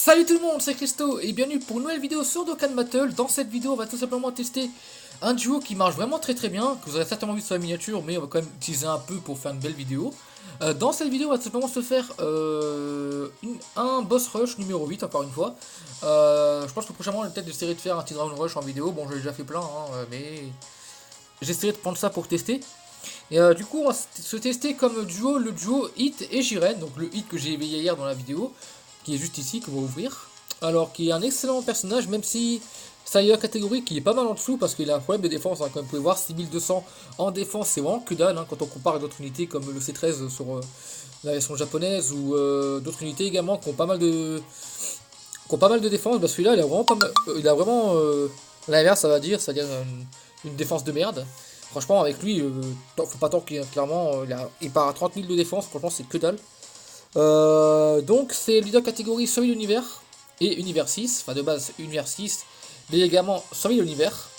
Salut tout le monde, c'est Christo et bienvenue pour une nouvelle vidéo sur Dokkan Battle. Dans cette vidéo, on va tout simplement tester un duo qui marche vraiment très bien, que vous avez certainement vu sur la miniature, mais on va quand même utiliser un peu pour faire une belle vidéo. Dans cette vidéo, on va tout simplement se faire un boss rush numéro 8, encore une fois. Je pense que prochainement, on va peut-être essayer de faire un petit round rush en vidéo. Bon, j'ai déjà fait plein, mais j'essaierai de prendre ça pour tester. Et du coup, on va se tester comme duo, le duo Hit et Jiren, donc le Hit que j'ai éveillé hier dans la vidéo, qui est juste ici, qu'on va ouvrir. Alors, qui est un excellent personnage, même si ça y a catégorie qui est pas mal en dessous, parce qu'il a un problème de défense, hein, comme vous pouvez voir, 6200 en défense, c'est vraiment que dalle, hein, quand on compare à d'autres unités comme le C13 sur la version japonaise, ou d'autres unités également qui ont pas mal de défense. Bah celui-là, il a vraiment pas mal, l'inverse, ça va dire, c'est-à-dire une défense de merde. Franchement, avec lui, faut pas tant qu'il clairement, il part à 30 000 de défense, franchement, c'est que dalle. Donc, c'est leader catégorie survie l'univers et univers 6, enfin de base univers 6, mais également survie l'univers.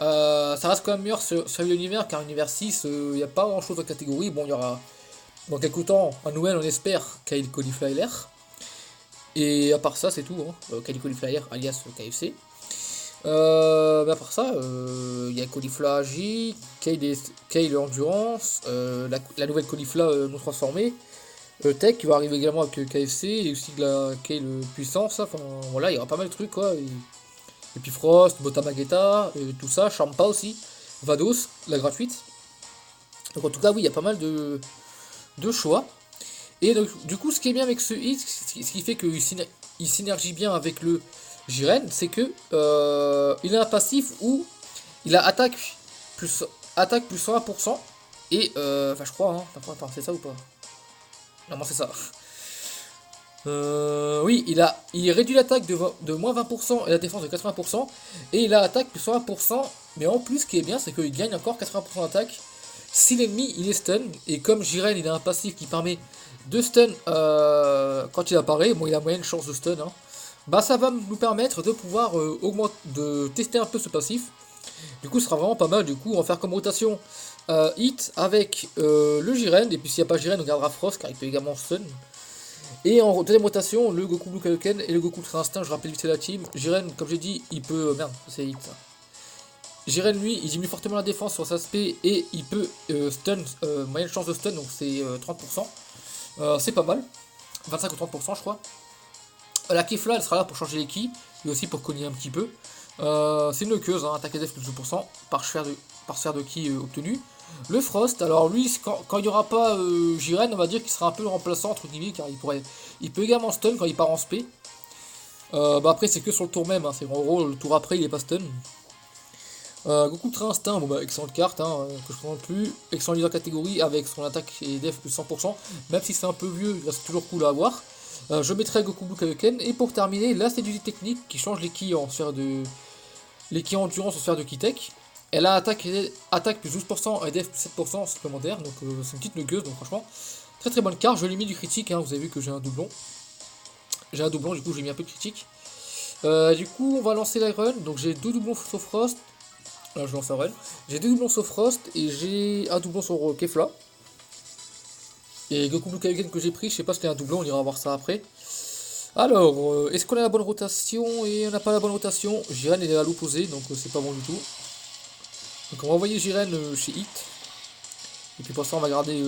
Ça reste quand même meilleur sur survie l'univers car univers 6, il n'y a pas grand chose de catégorie. Bon, il y aura dans quelques temps un nouvel, on espère, Kyle Cauliflower. Et à part ça, c'est tout, hein. Kyle Cauliflower alias KFC. Mais à part ça, il y a Caulifla J, Kale Endurance, la nouvelle Caulifla non transformée, Tech qui va arriver également avec KFC, et aussi de la Kale Puissance, enfin voilà, il y aura pas mal de trucs quoi. Et puis Frost, Botamageta, tout ça, Champa aussi, Vados, la gratuite. Donc en tout cas, oui, il y a pas mal de choix. Et donc, du coup, ce qui est bien avec ce hit, ce qui fait qu'il synergie bien avec le Jiren, c'est que il a un passif où il a plus, attaque plus 100%. Et, enfin, je crois, hein. Attends, c'est ça ou pas? Non, c'est ça. Oui, il réduit l'attaque de moins 20% et la défense de 80%. Et il a attaque plus 120%. Mais en plus, ce qui est bien, c'est qu'il gagne encore 80% d'attaque si l'ennemi il est stun. Et comme Jiren, il a un passif qui permet de stun quand il apparaît, bon, il a moyenne chance de stun, hein. Bah, ça va nous permettre de pouvoir de tester un peu ce passif. Du coup, ce sera vraiment pas mal. Du coup, on va faire comme rotation Hit avec le Jiren. Et puis, s'il n'y a pas Jiren, on gardera Frost car il peut également stun. Et en deuxième rotation, le Goku Blue Kaioken et le Goku Ultra Instinct. Je rappelle vite la team. Jiren, comme j'ai dit, il peut. Merde, c'est Hit ça. Jiren, lui, il diminue fortement la défense sur sa SP et il peut stun, moyenne chance de stun, donc c'est 30%. C'est pas mal. 25 ou 30%, je crois. La Kefla, elle sera là pour changer les ki, et aussi pour cogner un petit peu. C'est une queuse, hein, attaque ADF plus 2% par sphère de ki obtenu. Le Frost, alors lui, quand il n'y aura pas Jiren, on va dire qu'il sera un peu remplaçant entre guillemets, car il peut également stun quand il part en SP. Bah après, c'est que sur le tour même, hein, c'est en gros le tour après, il est pas stun. Goku Ultra Instinct, bon bah excellente carte, hein, que je ne présente plus. Excellent leader catégorie avec son attaque et def plus 100%. Même si c'est un peu vieux, il reste toujours cool à avoir. Je mettrai Goku Blue Kaioken. Et pour terminer, là c'est du technique qui change les ki en sphère de. Les ki endurance en sphère de ki tech. Elle a attaque plus 12% et def plus 7% supplémentaire. Donc c'est une petite nugueuse, donc franchement, très bonne carte. Je l'ai mis du critique, hein, vous avez vu que j'ai un doublon. J'ai un doublon, du coup j'ai mis un peu de critique. Du coup, on va lancer la run. Donc j'ai deux doublons sauf Frost. Là, je lance un run. J'ai deux doublons sur Frost et j'ai un doublon sur Kefla. Et Goku Blue Kaioken que j'ai pris, je sais pas si c'était un doublon, on ira voir ça après. Alors, est-ce qu'on a la bonne rotation? Et on n'a pas la bonne rotation. Jiren est à l'opposé, donc c'est pas bon du tout. Donc on va envoyer Jiren chez Hit. Et puis pour ça, on va garder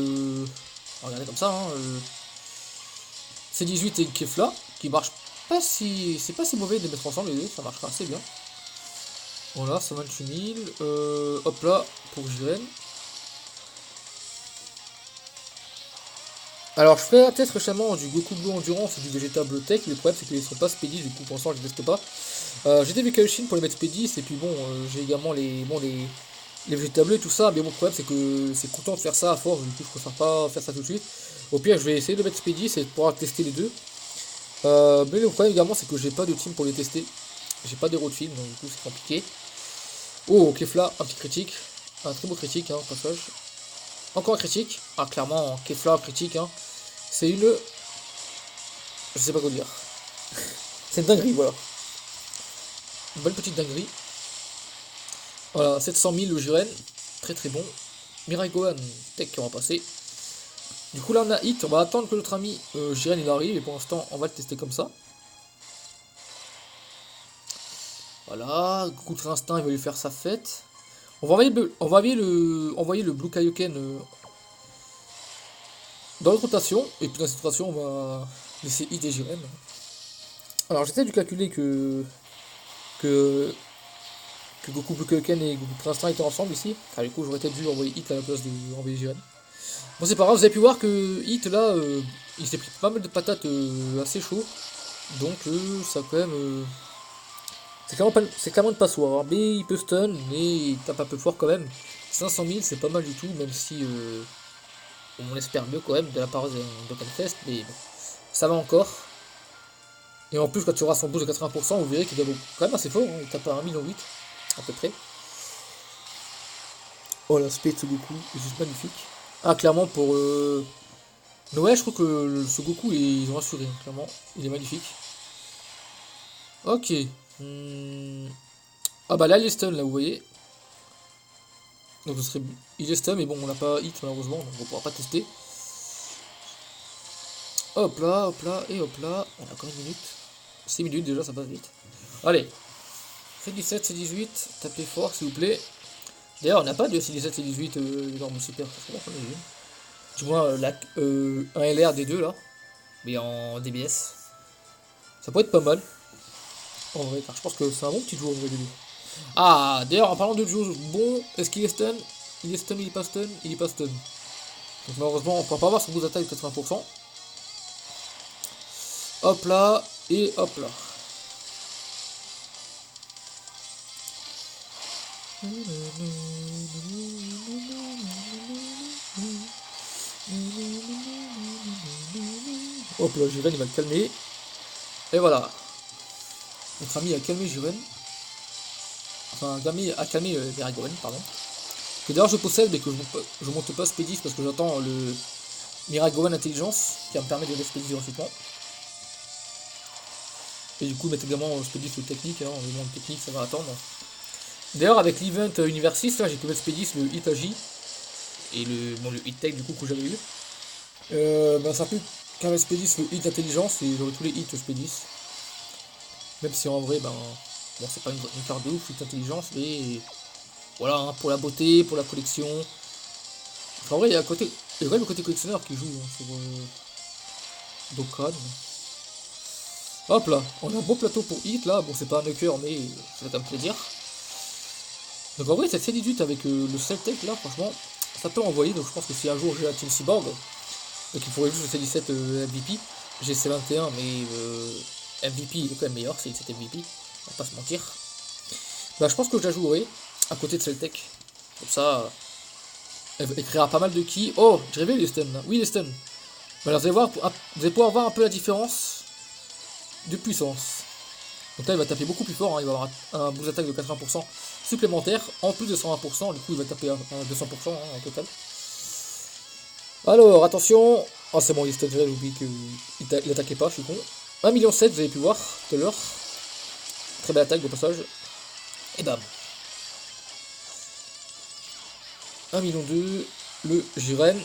comme ça. Hein, C18 et Kefla, qui marchent pas si. C'est pas si mauvais de les mettre ensemble les deux, ça marchera assez bien. Voilà, 128 000. Hop là, pour Jiren. Alors, je ferai un test récemment du Goku Blue Endurance et du Végétable Tech. Le problème, c'est qu'ils ne sont pas Spédis, du coup, pour l'instant, je ne teste pas. J'ai des Kaioshin pour les mettre Spédis, et puis bon, j'ai également les Végétables et tout ça. Mais mon problème, c'est que c'est content de faire ça à force, du coup, je préfère pas faire ça tout de suite. Au pire, je vais essayer de mettre Spédis et de pouvoir tester les deux. Mais le problème également, c'est que j'ai pas de team pour les tester. J'ai pas d'héros de film, donc du coup, c'est compliqué. Oh, Kefla, un petit critique. Un très beau critique, hein, au passage. Encore un critique. Ah, clairement, Kefla, critique, hein. C'est une. Je sais pas quoi dire. C'est une dinguerie, voilà. Une bonne petite dinguerie. Voilà, 700 000 le Jiren. Très bon. Mirai Gohan, tech qui va passer. Du coup, là, on a Hit. On va attendre que notre ami Jiren il arrive. Et pour l'instant, on va le tester comme ça. Voilà, Goku Ultra Instinct, il va lui faire sa fête. On va envoyer le Blue Kaioken dans notre rotation. Et puis dans cette rotation, on va laisser Hit et Jiren. Alors j'essaie de calculer que, que Goku Blue Kaioken et Goku Ultra Instinct étaient ensemble ici. Ah, du coup, j'aurais peut-être dû envoyer Hit à la place de envoyer Jiren. Bon, c'est pas grave, vous avez pu voir que Hit là, il s'est pris pas mal de patates assez chaud. Donc ça quand même. C'est clairement une passoire, hein. Mais il peut stun, mais il tape un peu fort quand même. 500 000, c'est pas mal du tout, même si on espère mieux quand même de la part de Fest, mais bon, ça va encore. Et en plus, quand tu auras son boost de 80%, vous verrez qu'il est quand même assez fort, hein. Il tape à 1,8 million à peu près. Oh, l'aspect de ce Goku est juste magnifique. Ah, clairement, pour Noël, je trouve que ce Goku, ils ont assuré, hein, clairement. Il est magnifique. Ok. Ah bah là, il est stun, là, vous voyez. Donc ce serait... Il est stun, mais bon, on n'a pas hit, malheureusement, donc on pourra pas tester. Hop là, et hop là. On a combien de minutes? 6 minutes déjà, ça passe vite. Allez. C17, C18, tapez fort, s'il vous plaît. D'ailleurs, on n'a pas de C17, C18 dans mon super. Du moins, un LR des deux, là. Mais en DBS. Ça pourrait être pas mal. En vrai, car je pense que c'est un bon petit joueur en vrai des deux. Ah, d'ailleurs, en parlant de joueurs bon, est-ce qu'il est stun? Il est stun, il est pas stun? Il est pas stun. Donc malheureusement, on ne pourra pas avoir son boost d'attaque de 80%. Hop là, et hop là. Hop là, Jiren il va le calmer. Et voilà. Notre ami a calmé Jiren. Enfin, Gami a calmé Miragoren, pardon. Que d'ailleurs je possède mais que je monte pas Spédis parce que j'attends le Miragoren Intelligence qui va me permettre de l'expédier gratuitement. Et du coup mettre également Spédis le technique, hein, le monde technique ça va attendre. D'ailleurs avec l'event Universis là j'ai pu mettre Spédis le hit Agi et le hit tech du coup que j'avais eu. Bah, ça peut qu'avec Spédis le hit intelligence et j'aurai tous les hits Spédis. Même si en vrai ben bon c'est pas une carte de ouf hit intelligence mais voilà hein, pour la beauté, pour la collection. Enfin, en vrai il y a le côté collectionneur qui joue hein, sur Dokkan. Hop là, on a un beau plateau pour hit là, bon c'est pas un knocker mais ça fait un plaisir. Donc en vrai cette C18 avec le Celtech là franchement ça peut envoyer donc je pense que si un jour j'ai la Team Cyborg, donc il faudrait juste le C17 MVP, j'ai C21 mais MVP il est quand même meilleur, C17 MVP, on va pas se mentir. Bah je pense que je la jouerai à côté de Celtech, comme ça elle créera pas mal de ki. Oh j'ai rêvé les stun là, oui les stun. Bah alors vous allez pouvoir voir un peu la différence de puissance. Donc là il va taper beaucoup plus fort, hein. Il va avoir un boost d'attaque de 80% supplémentaire, en plus de 120%, du coup il va taper à 200% hein, en total. Alors attention, oh c'est bon il est stun, j'ai oublié qu'il attaquait pas, je suis con. 1,7 million, vous avez pu voir tout à l'heure. Très belle attaque au passage. Et bam. 1,2 million, le Jiren.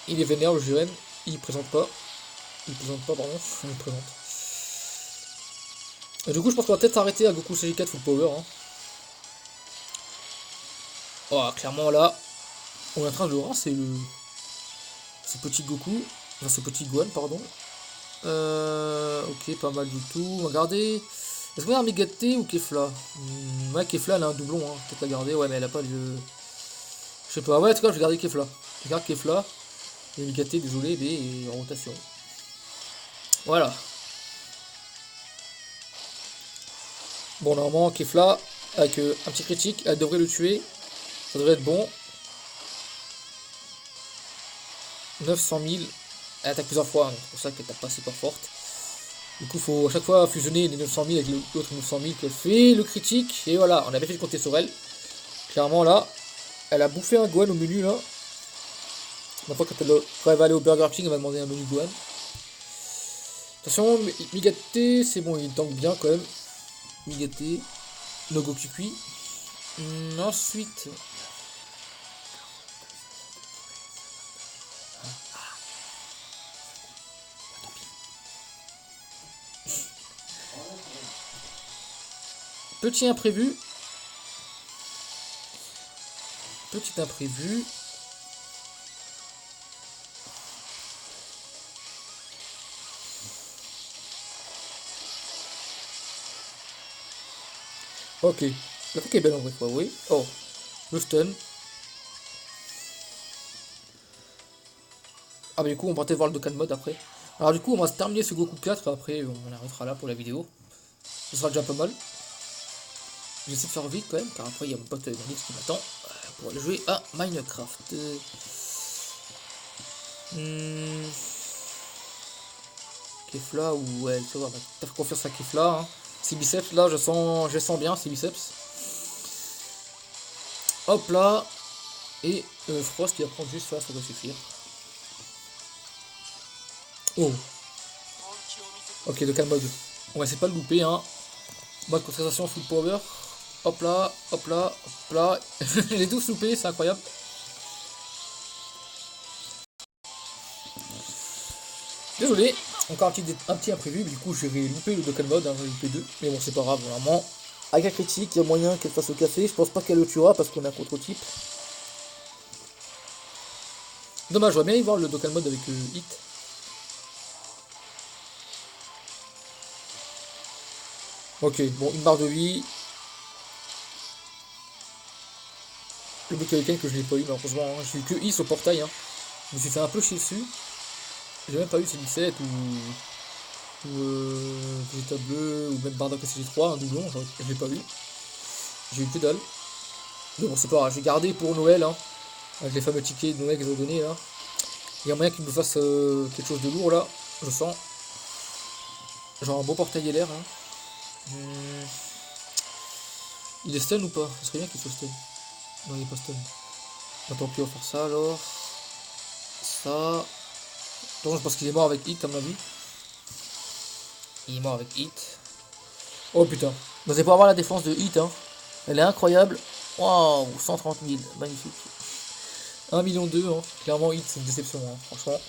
Il est vénère le Jiren, il présente pas. Il présente pas pardon, il présente. Et du coup je pense qu'on va peut-être s'arrêter à Goku CG4 full power. Hein. Oh clairement là, on est en train de le rincer ce petit Goku. Enfin ce petit Gohan pardon. Ok pas mal du tout. Regardez. Est-ce qu'on a un Megate ou Kefla? Ouais Kefla elle a un doublon, hein. Peut-être la garder, ouais mais elle a pas le. Je sais pas, ouais en tout cas je vais garder Kefla. Je garde Kefla. Et Megate, désolé, mais en rotation. Voilà. Bon normalement Kefla, avec un petit critique, elle devrait le tuer. Ça devrait être bon. 900 000. Elle attaque plusieurs fois, hein, c'est pour ça qu'elle tape pas super forte. Du coup, faut à chaque fois fusionner les 900 000 avec l'autre 900 000 qu'elle fait le critique. Et voilà, on a bien fait de compter sur elle. Clairement, là, elle a bouffé un Gohan au menu, là. Maintenant, quand elle va aller au Burger King, elle va demander un menu Gohan. Attention, Migate, c'est bon, il tank bien quand même. Migate, no Goku cuit. Ensuite, Petit imprévu. Petit imprévu. Ok. La fois est belle en vrai, quoi, oui. Oh. Le stun. Ah bah du coup on va peut-être voir le Dokkan mode après. Alors du coup on va se terminer ce Goku 4 après on arrêtera là pour la vidéo. Ce sera déjà pas mal. J'essaie de faire vite quand même car après il y a mon pote Manix qui m'attend pour aller jouer à Minecraft. Kefla ou ouais tu vois, t'as fait confiance à Kefla. Hein. C'est biceps là je sens bien c'est biceps. Hop là. Et Frost il va prendre juste ça doit suffire. Oh. Ok Dokkan mode. On va essayer de pas le louper hein. Mode concentration full power. Hop là, hop là, hop là. Les 12 loupés, c'est incroyable. Désolé, encore un petit imprévu, du coup j'ai loupé le Dokkan mode, hein, j'ai loupé 2. Mais bon, c'est pas grave, vraiment. Avec un critique, il y a moyen qu'elle fasse au café. Je pense pas qu'elle le tuera parce qu'on a un contre-type. Dommage, j'aurais bien y voir le Dokkan mode avec Hit. Ok, bon, une barre de vie. Le Bukaken que je n'ai pas eu, malheureusement. Hein. J'ai eu que Is au portail. Hein. Je me suis fait un peu chier dessus. J'ai même pas eu C17 ou Vegeta bleu ou même Bardock SG3, un doublon, je l'ai pas eu. J'ai eu que dalle. Mais bon, c'est pas grave, j'ai gardé pour Noël, hein, avec les fameux tickets de Noël qu'ils ont donnés là. Il y a moyen qu'ils me fassent quelque chose de lourd là, je sens. Genre un beau portail LR. Hein. Il est stun ou pas? Ce serait bien qu'il soit stun. Non, il est pas stun. Bah, tant pis, on va faire ça alors. Ça. Donc, je pense qu'il est mort avec Hit à mon avis. Il est mort avec Hit. Oh putain. Bah, c'est pour avoir la défense de Hit. Hein. Elle est incroyable. Waouh, 130 000. Magnifique. 1,2 million. Hein. Clairement, Hit, c'est une déception. Hein. Franchement.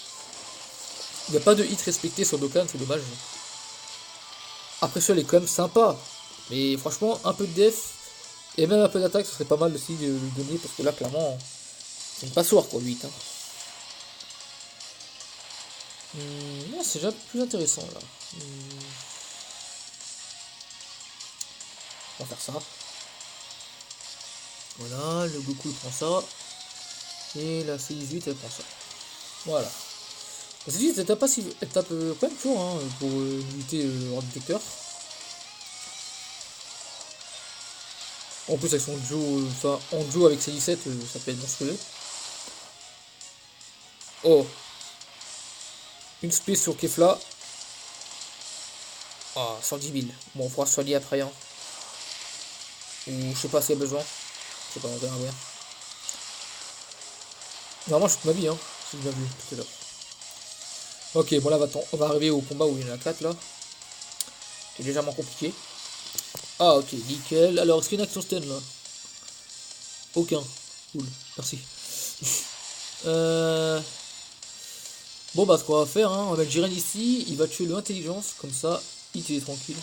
Il n'y a pas de hit respecté sur Dokkan, c'est dommage. Après, ça, elle est quand même sympa. Mais franchement, un peu de def et même un peu d'attaque, ce serait pas mal aussi de lui donner. Parce que là, clairement, c'est une passoire quoi, 8. Hein. Non, c'est déjà plus intéressant là. On va faire ça. Voilà, le Goku il prend ça. Et la C18 elle prend ça. Voilà. La C18 elle tape, pas si... elle tape quand même fort hein, pour lutter hors détecteur. En plus avec son duo, enfin en duo avec C17 ça peut être monstrueux. Oh. Une space sur Kefla. Ah, 110 000. Bon, on pourra se soigner après. Hein. Ou je sais pas s'il y a besoin. Je sais pas, on verra bien. Normalement, je suis ma vie, hein. C'est bien vu tout à l'heure. Ok, bon là, on va arriver au combat où il y en a 4 là. C'est légèrement compliqué. Ah, ok, nickel. Alors, est-ce qu'il y en a qui sont stun là? Aucun. Cool, merci. Bon, bah, ce qu'on va faire, hein, on va mettre Jiren ici. Il va tuer le intelligence, comme ça. Hit, il est tranquille.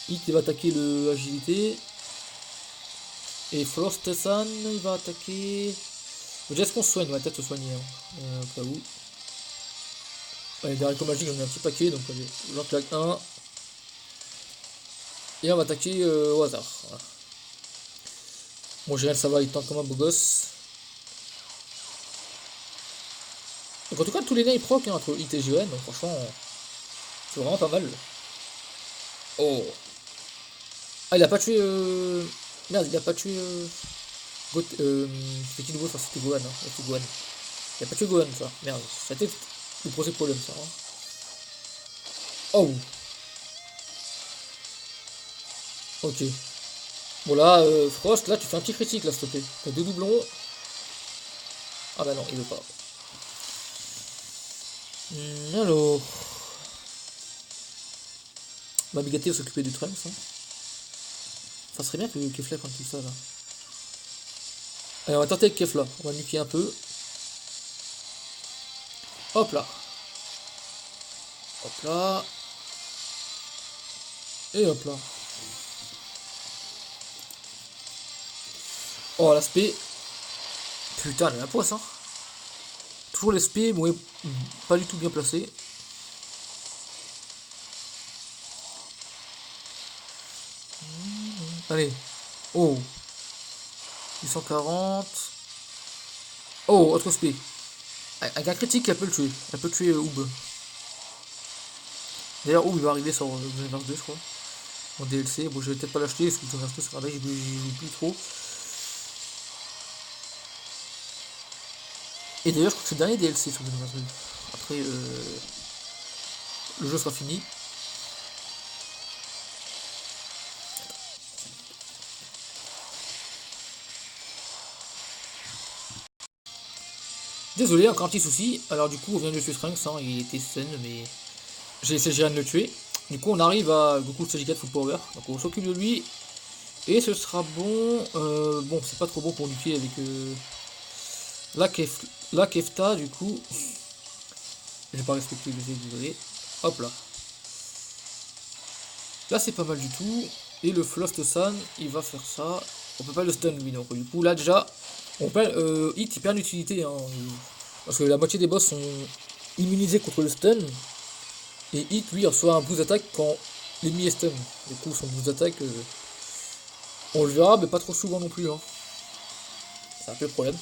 Hit, il va attaquer le agilité. Et Frost-san, il va attaquer. Déjà, est-ce qu'on se soigne? On va peut-être se soigner, hein, au cas où. Allez, derrière comme magique, j'en ai un petit paquet, donc allez, j'en claque un. Et on va attaquer au hasard. Voilà. Bon, Jiren, ça va, il tente comme un beau gosse. Donc, en tout cas, tous les nains ils proc hein, entre Hit et Jiren, donc franchement, c'est vraiment pas mal. Oh! Ah, il a pas tué. Merde, il a pas tué. C'était qui nouveau? Enfin, c'était Gohan. Hein. C'était Gohan. Il a pas tué Gohan, ça. Merde, ça a été le procès problème, ça. Hein. Oh! Ok. Bon, là, Frost, là, tu fais un petit critique, là, s'il te plaît. T'as 2 doublons. Ah bah non, il veut pas. Alors. Bah, Mégate va s'occuper du Trunks. Hein. Ça serait bien que Kefla prenne tout ça, là. Allez, on va tenter avec Kefla. On va nuquer un peu. Hop là. Hop là. Et hop là. Oh, l'aspect. Putain, elle a la poisse, hein. Toujours l'aspect, ouais, pas du tout bien placé. Allez. Oh. 840. Oh, autre spé. Avec un critique, elle peut le tuer. Elle peut tuer Oob. D'ailleurs, Oob il va arriver sur Xenoverse 2, je crois. En DLC. Bon, je vais peut-être pas l'acheter parce que Xenoverse 2, c'est pareil, j'y joue plus trop. Et d'ailleurs, je crois que c'est le dernier DLC sur Xenoverse 2. Après, le jeu sera fini. Désolé, encore un petit souci. Alors du coup, on vient de tuer Trunks, hein, il était stun, mais j'ai essayé de le tuer. Du coup, on arrive à Goku Stage 4 Full Power. Donc on s'occupe de lui. Et ce sera bon. Bon, c'est pas trop bon pour lutter avec la Kefta, du coup. J'ai pas respecté le jeu, désolé. Hop là. Là, c'est pas mal du tout. Et le Flost San, il va faire ça. On peut pas le stun lui, donc du coup, là déjà, on peut. Hit, il perd l'utilité. Hein, parce que la moitié des boss sont immunisés contre le stun. Et Hit, lui, reçoit un boost d'attaque quand l'ennemi est stun. Du coup, son boost d'attaque, on le verra, mais pas trop souvent non plus. Hein. C'est un peu le problème.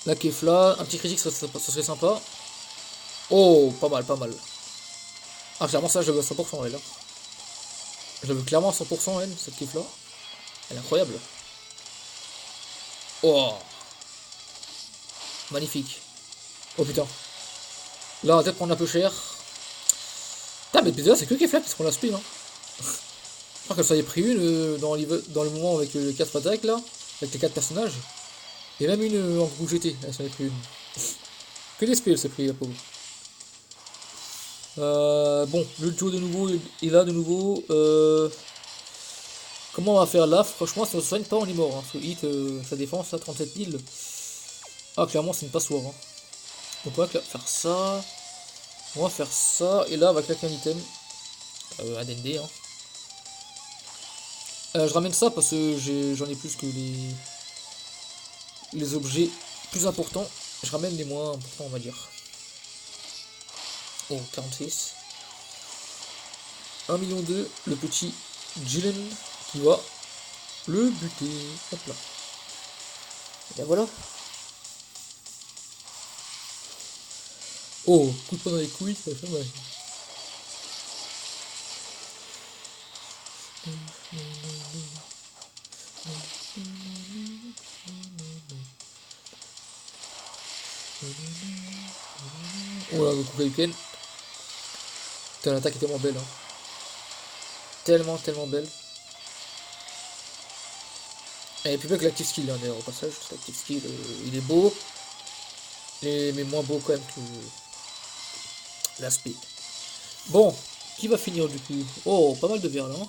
La Kefla, un petit critique, ça serait sympa. Oh, pas mal, pas mal. Ah, clairement, ça, je le veux à 100%, elle. Hein. Je la veux clairement à 100%, elle, cette Kefla. Elle est incroyable. Oh, magnifique. Oh putain. Là, on va peut-être prendre un peu cher. Putain, mais déjà, c'est que Kefla qui se prend la speed. Hein. Je crois qu'elle s'en est pris une dans le moment avec les 4 attaques là, avec les 4 personnages. Et même une en groupe GT, elle s'en est pris une. Que des spells, elle s'est pris la pauvre. Bon, le duo de nouveau est là de nouveau. Comment on va faire là? Franchement, ça ne soigne pas, on est mort. Hein. Ce hit, sa défense, là, 37 000. Ah, clairement, c'est une passoire. Hein. Donc, on va faire ça. On va faire ça. Et là, on va claquer un item. Un DND. Hein. Je ramène ça parce que j'en ai plus que les objets plus importants. Je ramène les moins importants, on va dire. Oh, 46. 1,2 million, le petit Jillen qui va le buter. Hop là. Et bien voilà. Oh, coup de poing dans les couilles, ça fait mal. Oh là, Goku Kaioken. Putain, l'attaque est tellement belle. Hein. Tellement, tellement belle. Et plus belle que l'active skill, hein, d'ailleurs, au passage. L'active skill, il est beau. Mais moins beau quand même que l'aspect. Bon, qui va finir du coup? Oh, pas mal de verre là. Hein.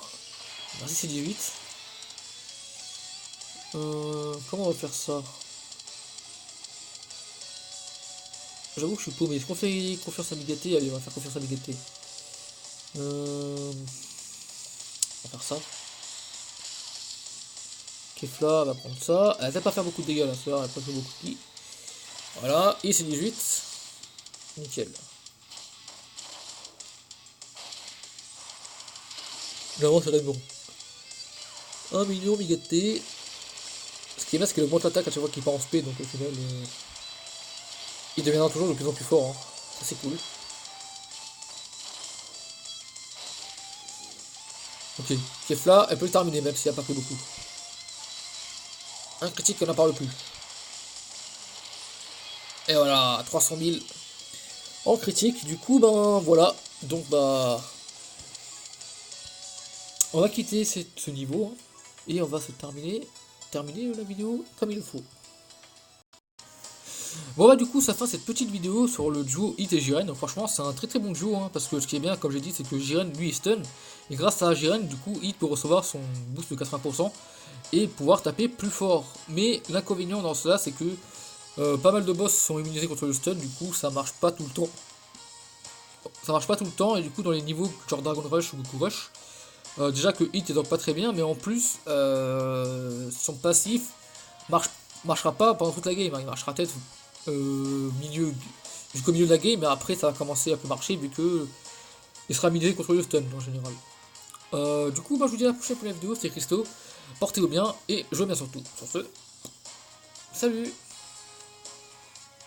Merci, c'est 18. Comment on va faire ça? J'avoue que je suis paumé. Je préfère confiance à Migaté. Allez, on va faire confiance à Migaté. On va faire ça. Kefla va prendre ça. Elle va pas faire beaucoup de dégâts là, elle va pas faire beaucoup de qui. Voilà, et c'est 18. Nickel. Normalement ça doit être bon. 1 million Migaté. Ce qui est bien, c'est qu'il augmente l'attaque à chaque fois qu'il part en spé, donc au final, il deviendra toujours de plus en plus fort. Hein. Ça c'est cool. Ok, Kefla, elle peut le terminer même s'il n'y a pas pris beaucoup. Un critique, on n'en parle plus. Et voilà, 300 000 en critique. Du coup, ben voilà. Donc, bah. On va quitter ce niveau. Hein, et on va se terminer la vidéo comme il faut. Bon bah du coup ça fait cette petite vidéo sur le duo Hit et Jiren. Donc franchement c'est un très très bon duo hein, parce que ce qui est bien comme j'ai dit c'est que Jiren lui est stun. Et grâce à Jiren du coup Hit peut recevoir son boost de 80% et pouvoir taper plus fort. Mais l'inconvénient dans cela c'est que pas mal de boss sont immunisés contre le stun, du coup ça marche pas tout le temps. Ça marche pas tout le temps et du coup dans les niveaux genre Dragon Rush ou Goku Rush, Déjà que hit est donc pas très bien, mais en plus, son passif marche, marchera pas pendant toute la game, hein. Il marchera peut-être milieu, jusqu'au milieu de la game, mais après ça va commencer à peu marcher vu que il sera miné contre le stun en général. Du coup, bah, je vous dis à la prochaine pour la vidéo, c'était Christo, portez-vous bien et jouez bien surtout. Sur ce, salut!